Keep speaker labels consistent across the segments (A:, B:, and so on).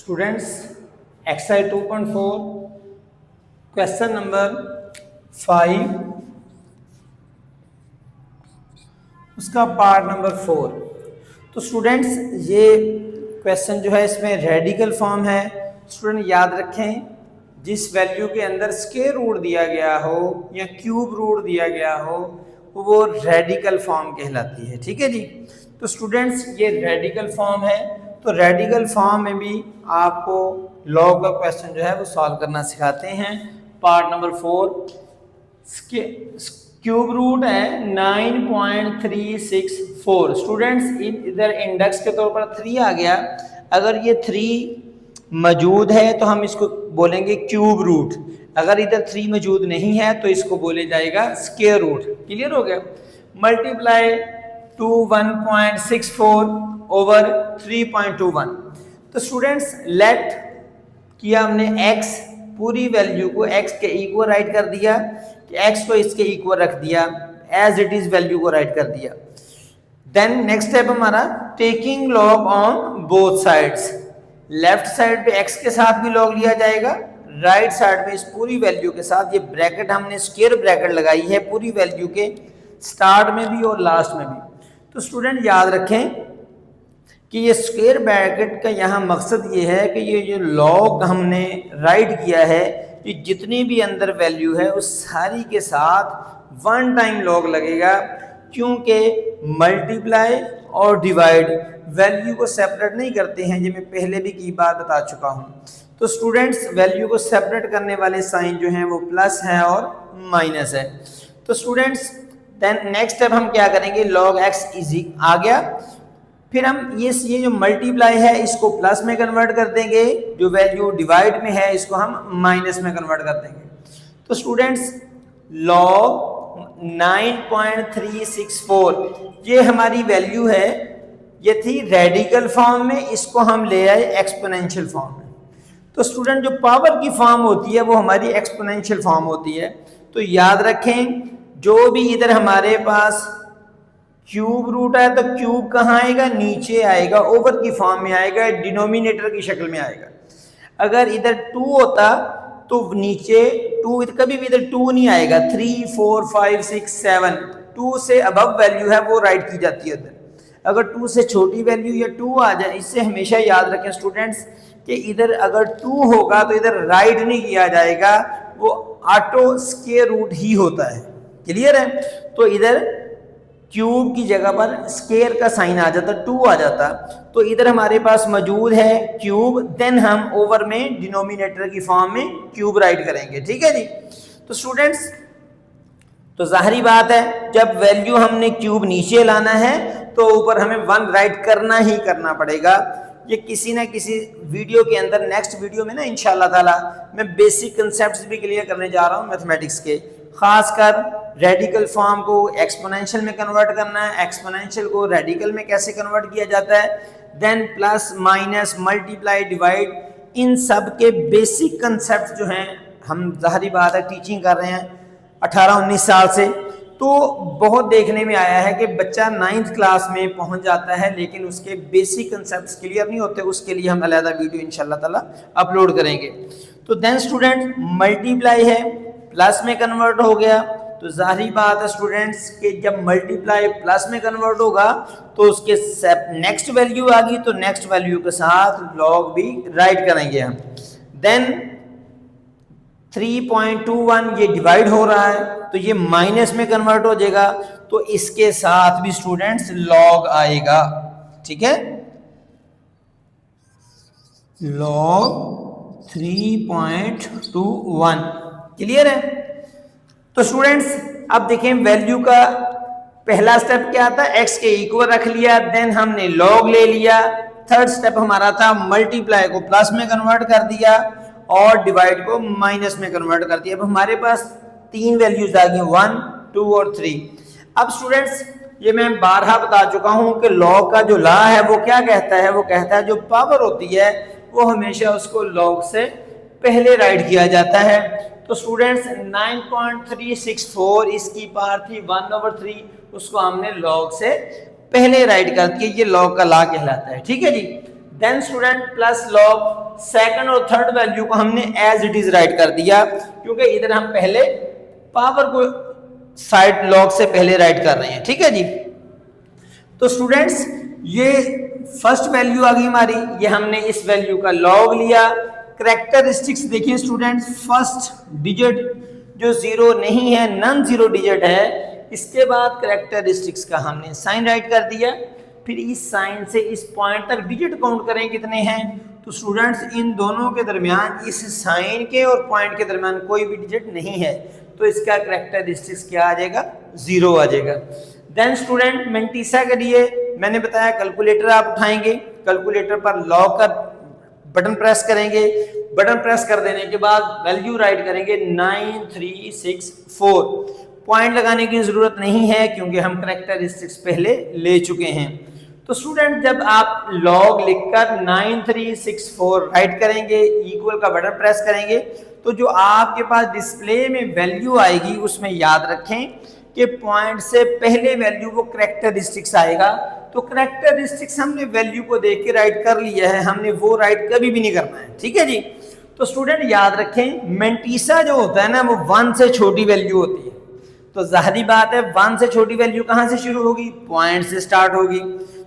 A: Students exercise 2.4 question number 5 उसका part number 4। तो students ये क्वेश्चन जो है इसमें रेडिकल फॉर्म है। स्टूडेंट याद रखें, जिस वैल्यू के अंदर स्क्वायर रूट दिया गया हो या क्यूब रूट दिया गया हो वो रेडिकल फॉर्म कहलाती है। ठीक है जी। तो स्टूडेंट्स ये रेडिकल फॉर्म है, तो रेडिकल फॉर्म में भी आपको लॉग का क्वेश्चन जो है वो सॉल्व करना सिखाते हैं। पार्ट नंबर 4 क्यूब रूट है 9.364। स्टूडेंट्स इधर इंडेक्स के तौर पर 3 आ गया। अगर ये 3 मौजूद है तो हम इसको बोलेंगे क्यूब रूट। अगर इधर 3 मौजूद नहीं है तो इसको बोले जाएगा स्क्वायर रूट। क्लियर हो गया। Multiply two 1.64 over 3.21। तो स्टूडेंट्स लेट किया हमने x पूरी वैल्यू को x के इक्वल राइट कर दिया कि x को इसके इक्वल रख दिया, एज इट इज वैल्यू को राइट कर दिया। देन नेक्स्ट स्टेप हमारा taking log on both sides. Left side पे x के साथ भी लॉग लिया जाएगा, राइट साइड पे इस पूरी वैल्यू के साथ। ये ब्रैकेट हमने स्क्वायर ब्रैकेट लगाई है पूरी वैल्यू के स्टार्ट में भी और लास्ट में भी। तो स्टूडेंट याद रखें कि ये स्क्वायर ब्रैकेट का यहाँ मकसद ये है कि ये जो लॉग हमने राइट किया है कि जितनी भी अंदर वैल्यू है उस सारी के साथ वन टाइम लॉग लगेगा, क्योंकि मल्टीप्लाई और डिवाइड वैल्यू को सेपरेट नहीं करते हैं। ये मैं पहले भी की बात बता चुका हूँ। तो स्टूडेंट्स वैल्यू को सेपरेट करने वाले साइन जो हैं वो प्लस है और माइनस है। तो स्टूडेंट्स देन नेक्स्ट स्टेप हम क्या करेंगे, लॉग एक्स इजी आ गया। फिर हम ये जो मल्टीप्लाई है इसको प्लस में कन्वर्ट कर देंगे, जो वैल्यू डिवाइड में है इसको हम माइनस में कन्वर्ट कर देंगे। तो स्टूडेंट्स लॉग 9.364 ये हमारी वैल्यू है, ये थी रेडिकल फॉर्म में, इसको हम ले आए एक्सपोनेंशियल फॉर्म में। तो स्टूडेंट जो पावर की फॉर्म होती है वो हमारी एक्सपोनेंशियल फॉर्म होती है। तो याद रखें जो भी इधर हमारे पास क्यूब रूट है तो क्यूब कहाँ आएगा, नीचे आएगा, ओवर की फॉर्म में आएगा, डिनोमिनेटर की शक्ल में आएगा। अगर इधर 2 होता तो नीचे 2, कभी भी इधर 2 नहीं आएगा। 3, 4, 5, 6, 7 2 से अबव वैल्यू है वो राइट की जाती है उधर। अगर 2 से छोटी वैल्यू या 2 आ जाए, इससे हमेशा याद रखें स्टूडेंट्स कि इधर अगर 2 होगा तो इधर राइट नहीं किया जाएगा, वो ऑटो स्क्वायर रूट ही होता है। क्लियर है। तो इधर क्यूब की जगह पर स्क्वायर का साइन आ जाता, 2 आ जाता। तो इधर हमारे पास मौजूद है क्यूब, देन हम ओवर में डिनोमिनेटर की फॉर्म में क्यूब राइट करेंगे। ठीक है जी। तो स्टूडेंट्स तो जाहिर बात है जब वैल्यू हमने क्यूब नीचे लाना है तो ऊपर हमें 1 राइट करना ही करना पड़ेगा। ये किसी ना किसी वीडियो के अंदर, नेक्स्ट वीडियो में ना इंशाल्लाह ताला मैं बेसिक कंसेप्ट्स भी क्लियर करने जा रहा हूँ मैथमेटिक्स के। खासकर रेडिकल फॉर्म को एक्सपोनेंशियल में कन्वर्ट करना है, एक्सपोनेंशियल को रेडिकल में कैसे कन्वर्ट किया जाता है, then plus minus multiply divide, इन सब के बेसिक कंसेप्ट जो हैं हम जाहिर बात है टीचिंग कर रहे हैं 18-19 साल से। तो बहुत देखने में आया है कि बच्चा 9th क्लास में पहुंच जाता है लेकिन उसके बेसिक कंसेप्ट क्लियर नहीं होते। उसके लिए हम अलग वीडियो इंशाल्लाह ताला अपलोड करेंगे। तो देन स्टूडेंट मल्टीप्लाई है प्लस में कन्वर्ट हो गया, तो जाहिर बात है स्टूडेंट्स कि जब मल्टीप्लाई प्लस में कन्वर्ट होगा तो उसके नेक्स्ट वैल्यू आ गई, तो नेक्स्ट वैल्यू के साथ लॉग भी राइट करेंगे हम। देन 3.21 ये डिवाइड हो रहा है तो ये माइनस में कन्वर्ट हो जाएगा, तो इसके साथ भी स्टूडेंट्स लॉग आएगा। ठीक है, लॉग 3.21 क्लियर है। तो स्टूडेंट्स अब देखें वैल्यू का पहला स्टेप क्या था, x के इक्वल रख लिया, देन हमने लॉग ले लिया। थर्ड स्टेप हमारा था मल्टीप्लाई को प्लस में कन्वर्ट कर दिया और डिवाइड को माइनस में कन्वर्ट कर दिया। अब हमारे पास 3 वैल्यूज आ गई, 1, 2 और 3। अब स्टूडेंट्स ये मैं बारहा बता चुका हूं कि लॉग का जो लॉ है वो क्या कहता है, वो कहता है जो पावर होती है वो हमेशा उसको लॉग से पहले राइट किया जाता है। तो स्टूडेंट्स 9.364 इसकी पावर थी 1/3, उसको हमने लॉग से पहले राइट कर दिया, ये लॉग का लॉ कहलाता है। ठीक है जी। Then student plus log second और थर्ड वैल्यू को हमने एज इट इज राइट कर दिया, क्योंकि इधर हम पहले पावर को साइड लॉग से पहले राइट कर रहे हैं, ठीक है जी। तो स्टूडेंट्स ये फर्स्ट वैल्यू आ गई हमारी, ये हमने इस वैल्यू का लॉग लिया। कैरेक्टरिस्टिक्स देखिए स्टूडेंट्स, फर्स्ट डिजिट जो जीरो नहीं है, नॉन जीरो डिजिट है, इसके बाद कैरेक्टरिस्टिक्स का हमने साइन राइट कर दिया। फिर इस साइन से इस पॉइंट तक डिजिट काउंट करें कितने हैं, तो स्टूडेंट्स इन दोनों के दरमियान, इस साइन के और पॉइंट के दरमियान कोई भी डिजिट नहीं है, तो इसका कैरेक्टरिस्टिक्स क्या आ जाएगा, जीरो आ जाएगा। देन स्टूडेंट मेंटिसा के लिए मैंने बताया कैलकुलेटर आप उठाएंगे, कैलकुलेटर पर लॉग का बटन प्रेस करेंगे, बटन प्रेस कर देने के बाद वैल्यू राइट करेंगे 9364। पॉइंट लगाने की जरूरत नहीं है क्योंकि हम कैरेक्टरिस्टिक्स पहले ले चुके हैं। तो स्टूडेंट जब आप लॉग लिखकर 9364 राइट करेंगे, इक्वल का बटन प्रेस करेंगे, तो जो आपके पास डिस्प्ले में वैल्यू आएगी उसमें याद रखें कि पॉइंट से पहले वैल्यू वो कैरेक्टरिस्टिक्स आएगा। तो कैरेक्टरिस्टिक्स हमने वैल्यू को देख के राइट कर लिया है, हमने वो राइट कभी भी नहीं करना है, ठीक है जी। तो स्टूडेंट याद रखें मेंटिसा जो होता है ना वो 1 से छोटी वैल्यू होती है, तो जाहिर बात है 1 से छोटी वैल्यू कहाँ से शुरू होगी, पॉइंट से स्टार्ट होगी।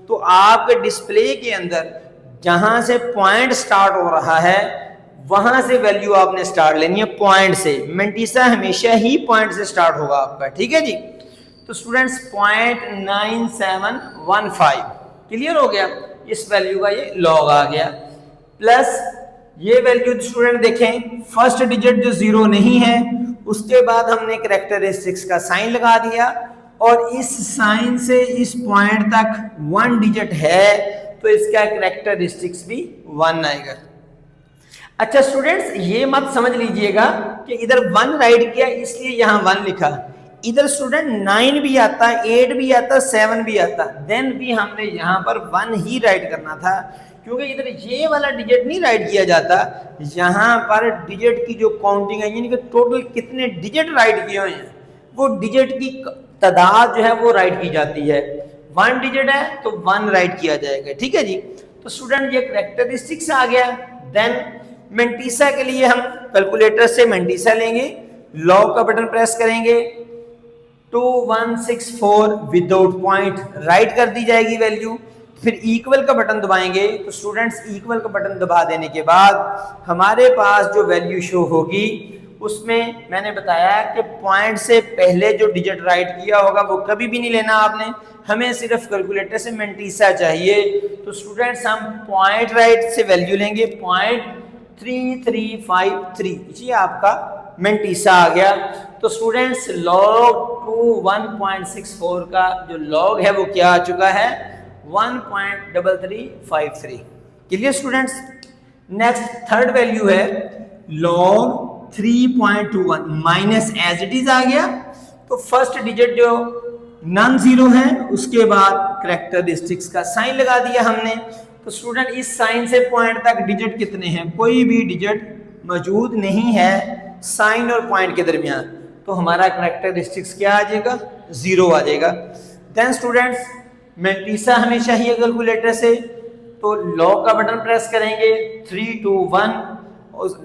A: तो आपके डिस्प्ले के अंदर जहां से पॉइंट स्टार्ट हो रहा है वहां से वैल्यू आपने स्टार्ट लेनी है, पॉइंट से। मेंटिसा हमेशा ही पॉइंट से स्टार्ट होगा आपका, ठीक है जी। तो स्टूडेंट्स 0.9715 क्लियर हो गया, इस वैल्यू का ये लॉग आ गया। प्लस ये वैल्यू स्टूडेंट देखें, फर्स्ट डिजिट जो जीरो नहीं है, उसके बाद हमने कैरेक्टरिस्टिक्स का साइन लगा दिया और इस साइन से इस पॉइंट तक 1 डिजिट है, तो इसका कैरेक्टरिस्टिक्स भी 1 आएगा। अच्छा स्टूडेंट्स ये मत समझ लीजिएगा कि इधर 1 राइट किया इसलिए यहाँ 1 लिखा, इधर स्टूडेंट 9 भी आता, 8 भी आता, 7 भी आता, देन भी हमने यहाँ पर 1 ही राइट करना था, क्योंकि इधर ये वाला डिजिट नहीं राइट किया जाता। यहाँ पर डिजिट की जो काउंटिंग है, यानी कि टोटल कितने डिजिट राइट किए हुए हैं, वो डिजिट की तादाद जो है वो राइट की जाती है। 1 डिजिट है तो 1 राइट किया जाएगा, ठीक है जी। तो स्टूडेंट ये कैरेक्टरिस्टिक्स आ गया। देन मेंटिसा के लिए हम कैलकुलेटर से मेंटिसा लेंगे, लॉग का बटन प्रेस करेंगे, 2164 विदाउट पॉइंट राइट कर दी जाएगी वैल्यू। फिर इक्वल का बटन दबाएंगे, तो स्टूडेंट्स इक्वल का बटन दबा देने के बाद हमारे पास जो वैल्यू शो होगी उसमें मैंने बताया कि पॉइंट से पहले जो डिजिट राइट किया होगा वो कभी भी नहीं लेना आपने, हमें सिर्फ कैलकुलेटर से मेंटिसा चाहिए। तो स्टूडेंट्स हम पॉइंट राइट से वैल्यू लेंगे, 0.3353, ये आपका मेंटिसा आ गया। तो स्टूडेंट्स log 1.64 का जो log है वो क्या आ चुका है, 1.3353। Clear students. Next third value है log 3.21 minus as it is आ गया। तो फर्स्ट डिजिट जो नॉन जीरो है उसके बाद कैरेक्टरिस्टिक्स का साइन लगा दिया हमने। तो स्टूडेंट इस साइन से पॉइंट तक डिजिट कितने हैं, कोई भी डिजिट मौजूद नहीं है साइन और पॉइंट के दरमियान, तो हमारा कैरेक्टरिस्टिक्स क्या आ जाएगा, 0 आ जाएगा। देन स्टूडेंट्स मेंटिसा हमेशा ही कैलकुलेटर से, तो लॉग का बटन प्रेस करेंगे 3 to 1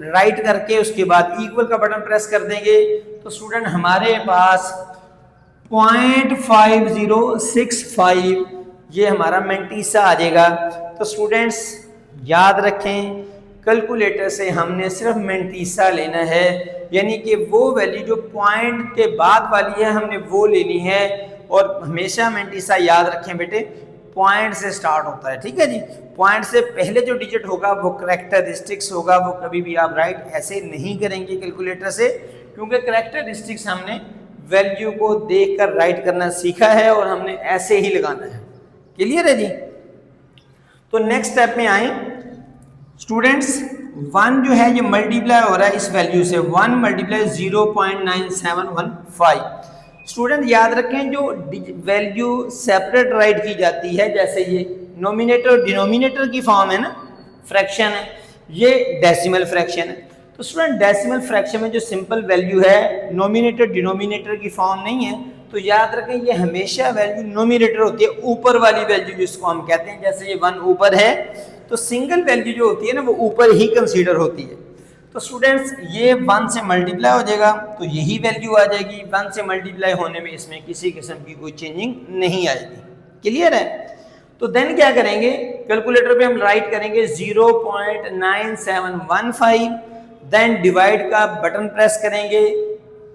A: राइट करके उसके बाद इक्वल का बटन प्रेस कर देंगे। तो स्टूडेंट हमारे पास 0.5065 ये हमारा मेंटिसा आ जाएगा। तो स्टूडेंट्स याद रखें कैलकुलेटर से हमने सिर्फ मेंटिसा लेना है, यानी कि वो वैल्यू जो पॉइंट के बाद वाली है हमने वो लेनी है। और हमेशा मेंटिसा याद रखें बेटे पॉइंट से स्टार्ट होता है, ठीक है जी। पॉइंट से पहले जो डिजिट होगा वो कैरेक्टरिस्टिक्स होगा, वो कभी भी आप राइट ऐसे नहीं करेंगे कैलकुलेटर से, क्योंकि कैरेक्टरिस्टिक्स हमने वैल्यू को देखकर राइट करना सीखा है और हमने ऐसे ही लगाना है। क्लियर है जी। तो नेक्स्ट स्टेप में आए स्टूडेंट्स, 1 जो है ये मल्टीप्लाई हो रहा है इस वैल्यू से, 1 मल्टीप्लाई 0.9715। स्टूडेंट याद रखें जो वैल्यू सेपरेट राइट की जाती है, जैसे ये नोमिनेटर और डिनोमिनेटर की फॉर्म है ना, फ्रैक्शन है, ये डेसिमल फ्रैक्शन है। तो स्टूडेंट डेसिमल फ्रैक्शन में जो सिंपल वैल्यू है नोमिनेटर डिनोमिनेटर की फॉर्म नहीं है, तो याद रखें ये हमेशा वैल्यू नोमिनेटर होती है, ऊपर वाली वैल्यू जिसको हम कहते हैं। जैसे ये 1 ऊपर है तो सिंगल वैल्यू जो होती है ना वो ऊपर ही कंसीडर होती है। तो स्टूडेंट्स ये 1 से मल्टीप्लाई हो जाएगा तो यही वैल्यू आ जाएगी, 1 से मल्टीप्लाई होने में इसमें किसी किस्म की कोई चेंजिंग नहीं आएगी। क्लियर है? तो देन क्या करेंगे, कैलकुलेटर पे हम राइट करेंगे 0.9715, देन डिवाइड का बटन प्रेस करेंगे,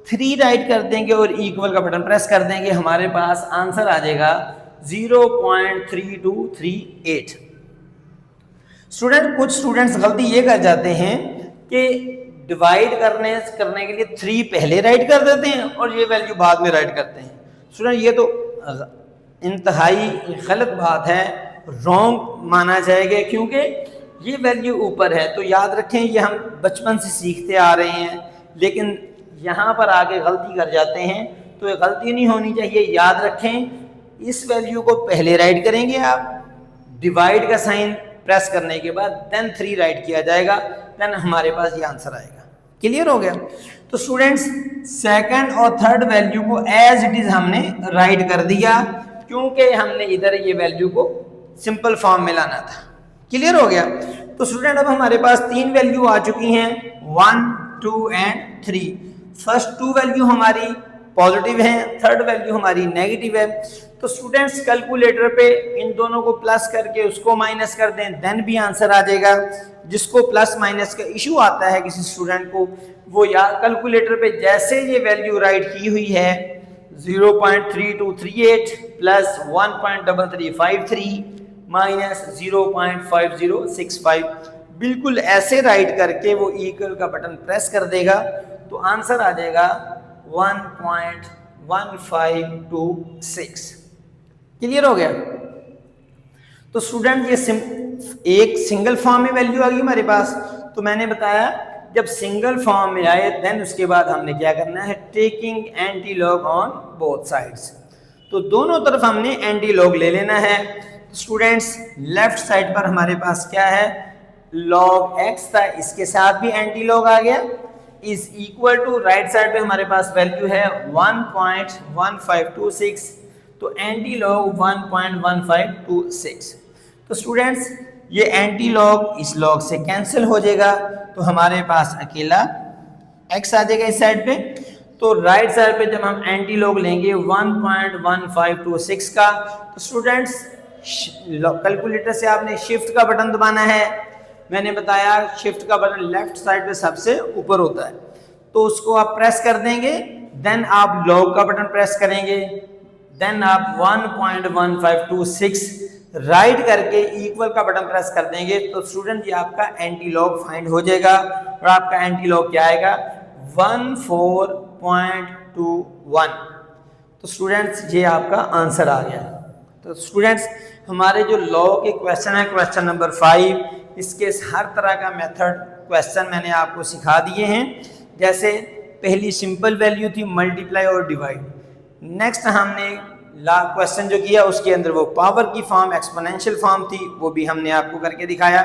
A: 3 राइट कर देंगे और इक्वल का बटन प्रेस कर देंगे, हमारे पास आंसर आ जाएगा 0.3238। स्टूडेंट कुछ स्टूडेंट्स गलती ये कर जाते हैं कि डिवाइड करने के लिए 3 पहले राइट कर देते हैं और ये वैल्यू बाद में राइट करते हैं। स्टूडेंट ये तो इंतहाई गलत बात है, रॉन्ग माना जाएगा, क्योंकि ये वैल्यू ऊपर है। तो याद रखें ये हम बचपन से सीखते आ रहे हैं, लेकिन यहाँ पर आके गलती कर जाते हैं, तो ये गलती नहीं होनी चाहिए। याद रखें इस वैल्यू को पहले राइट करेंगे आप, डिवाइड का साइन प्रेस करने के बाद देन 3 राइट किया जाएगा, देन हमारे पास ये आंसर आएगा। क्लियर हो गया? तो स्टूडेंट्स सेकंड और थर्ड वैल्यू को एज इट इज हमने राइट कर दिया, क्योंकि हमने इधर ये वैल्यू को सिंपल फॉर्म में लाना था। क्लियर हो गया? तो स्टूडेंट अब हमारे पास 3 वैल्यू आ चुकी हैं, 1, 2 एंड 3। फर्स्ट 2 वैल्यू हमारी पॉजिटिव है, थर्ड वैल्यू हमारी नेगेटिव है। तो स्टूडेंट्स कैलकुलेटर पे इन दोनों को प्लस करके उसको माइनस कर दें, देन भी आंसर आ जाएगा। जिसको प्लस माइनस का इशू आता है किसी स्टूडेंट को, वो या कैलकुलेटर पे जैसे ये वैल्यू राइट की हुई है 0.3238 प्लस 1.3353 माइनस 0.5065, बिल्कुल ऐसे राइट करके वो इक्वल का बटन प्रेस कर देगा, तो आंसर आ जाएगा 1.1526। क्लियर हो गया? तो स्टूडेंट ये एक सिंगल फॉर्म में वैल्यू आ गई हमारे पास। तो मैंने बताया जब सिंगल फॉर्म में आए देन उसके बाद हमने क्या करना है, taking anti log on both sides. तो दोनों तरफ हमने एंटी लॉग ले लेना है। स्टूडेंट्स लेफ्ट साइड पर हमारे पास क्या है, log x था, इसके साथ भी एंटी लॉग आ गया, is equal to right side पे हमारे पास वैल्यू है 1.1526, तो एंटी लॉग 1.1526। तो स्टूडेंट्स ये एंटी लॉग इस लॉग से कैंसिल हो जाएगा, तो हमारे पास अकेला x आ जाएगा इस साइड पे। तो राइट साइड पे जब हम एंटी लॉग लेंगे 1.1526 का, तो स्टूडेंट्स कैलकुलेटर से आपने शिफ्ट का बटन दबाना है। मैंने बताया शिफ्ट का बटन लेफ्ट साइड पे सबसे ऊपर होता है, तो उसको आप प्रेस कर देंगे, देन आप लॉग का बटन प्रेस करेंगे, देन आप 1.1526 राइट करके इक्वल का बटन प्रेस कर देंगे, तो स्टूडेंट ये आपका एंटी लॉग फाइंड हो जाएगा और आपका एंटी लॉग क्या आएगा 14.21। तो स्टूडेंट्स ये आपका आंसर आ गया। तो स्टूडेंट्स हमारे जो लॉ के क्वेश्चन है, क्वेश्चन नंबर 5, इसके हर तरह का मेथड क्वेश्चन मैंने आपको सिखा दिए हैं। जैसे पहली सिंपल वैल्यू थी मल्टीप्लाई और डिवाइड, नेक्स्ट हमने क्वेश्चन जो किया उसके अंदर वो पावर की फॉर्म एक्सपोनेंशियल फॉर्म थी, वो भी हमने आपको करके दिखाया।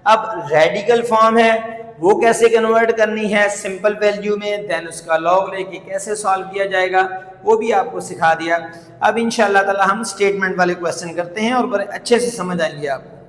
A: अब रेडिकल फॉर्म है, वो कैसे कन्वर्ट करनी है सिंपल वैल्यू में, देन उसका लॉग लेके कैसे सॉल्व किया जाएगा वो भी आपको सिखा दिया। अब इंशाअल्लाह ताला हम स्टेटमेंट वाले क्वेश्चन करते हैं और बड़े अच्छे से समझ आएंगे आपको।